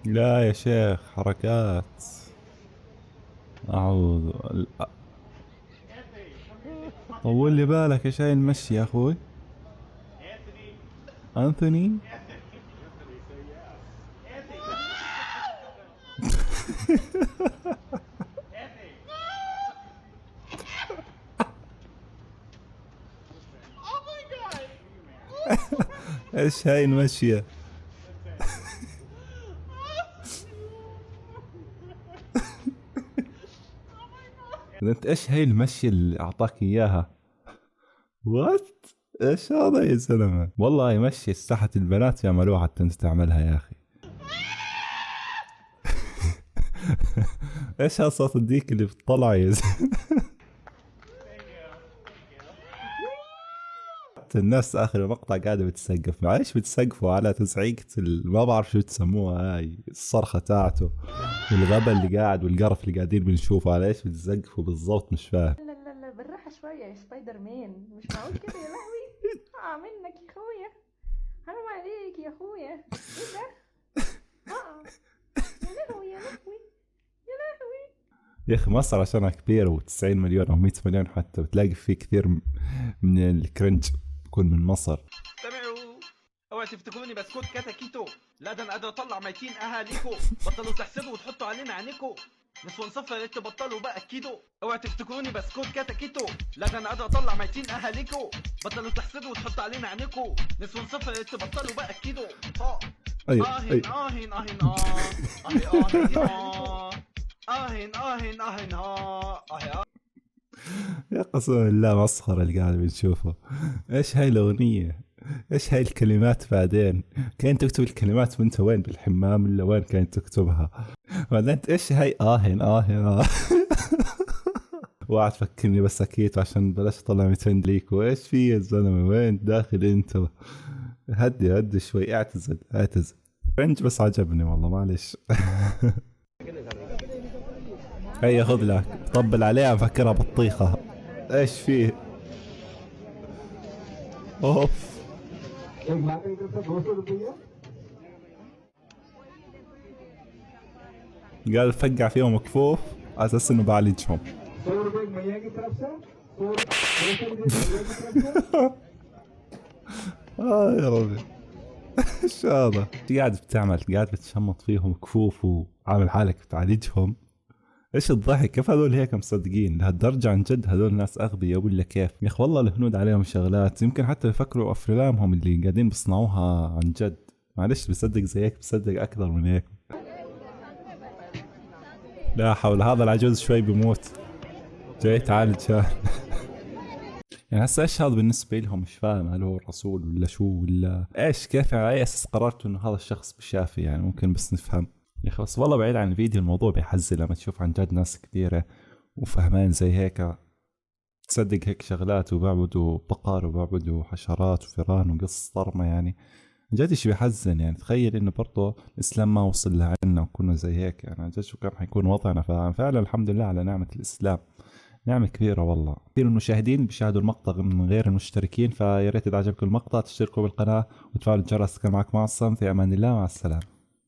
لا يا شيخ حركات. اعوذ. طول لي بالك يا شاي المشي يا اخوي. انثوني. ايش هاي المشية؟ انت ايش هاي المشية اللي اعطاك اياها؟ وات؟ ايش هذا يا زلمة؟ والله يمشي استحت البنات يعملوها حتى انت تعملها يا اخي. ايش هالصوت الديك اللي بتطلع يا زلمة؟ الناس اخر المقطع قاعدة بتسقف، معليش بتسقفوا على تزعيقة ما بعرف شو تسموها هاي الصرخة تاعته، والغبا اللي قاعد والقرف اللي قاعدين بنشوفه، على ايش بتسقفوا بالضبط مش فاهم. لا لا لا، بالراحة شوية يا سبايدر مان، مش معقول كده يا لهوي. منك يا اخويا، حرام عليك يا اخويا. ايه ده؟ اه. يا لهوي يا لهوي يا لهوي. يا اخي مصر عشانها كبيرة و90 مليون او 100 مليون حتى، بتلاقي في كثير من الكرنج بكون من مصر. استمعوا، اوعى تفتكروني بسكوت كتاكيتو. لا ده انا قادر اطلع ميتين اهاليكو. بطلوا تحسدوا وتحطوا علينا عينيكو. نسوان صفر يا ريت تبطلوا بقى كيدو. اوعى تفتكروني بسكوت كتاكيتو. لا ده انا قادر اطلع ميتين اهاليكو. بطلوا تحسدوا وتحطوا علينا عينيكو. نسوان صفر يا ريت تبطلوا بقى كيدو. ايوه آهن ايوه. آهن آهن آهن آهن آهن آهن آهن. يا قسم بالله مسخرة اللي قاعد بنشوفه. ايش هاي الاغنية؟ ايش هاي الكلمات بعدين؟ كان تكتب الكلمات وانت وين بالحمام ولا وين كانت تكتبها؟ بعدين انت ايش هاي وقعد تفكرني بس اكيد عشان بلاش اطلع 200 ليك، وايش في يا زلمة وين داخل انت؟ هدي هدي شوي، اعتزل اعتزل. فرنج بس عجبني والله معلش. هيا خذ لك طبل عليها مفكرها بطيخة. ايش فيه؟ اوف. قال فقع فيهم كفوف على اساس انه بعالجهم. يا ربي. ايش هذا؟ ايش قاعد بتعمل؟ قاعد بتشمط فيهم كفوف وعامل حالك بتعالجهم؟ ايش الضحك؟ كيف هذول هيك مصدقين لهالدرجة؟ عن جد هذول ناس اغبياء ولا كيف؟ يا اخي والله الهنود عليهم شغلات يمكن حتى يفكروا افلامهم اللي قاعدين بيصنعوها عن جد. معلش بصدق زي هيك بصدق اكثر من هيك. لا حول، هذا العجوز شوي بموت جاي تعالج يعني هسه ايش هذا بالنسبة لهم؟ مش فاهم هل هو الرسول ولا شو ولا ايش؟ كيف على اي اساس قررتوا انه هذا الشخص بشافي؟ يعني ممكن بس نفهم. يا اخي بس والله بعيد عن الفيديو الموضوع بيحزن لما تشوف عن جد ناس كثيرة وفهمان زي هيك تصدق هيك شغلات وبعبدوا بقر وبعبدوا حشرات وفيران وقصص صرمة. يعني عن جد شي بيحزن. يعني تخيل انه برضه الاسلام ما وصل لعنا وكنا زي هيك، يعني عن جد شو كان حيكون وضعنا. ففعلا الحمد لله على نعمة الاسلام، نعمة كبيرة والله. كثير من المشاهدين بيشاهدوا المقطع من غير المشتركين، فيا ريت اذا عجبكم المقطع تشتركوا بالقناة وتفعلوا الجرس. كان معك معصم، في امان الله، مع السلامة.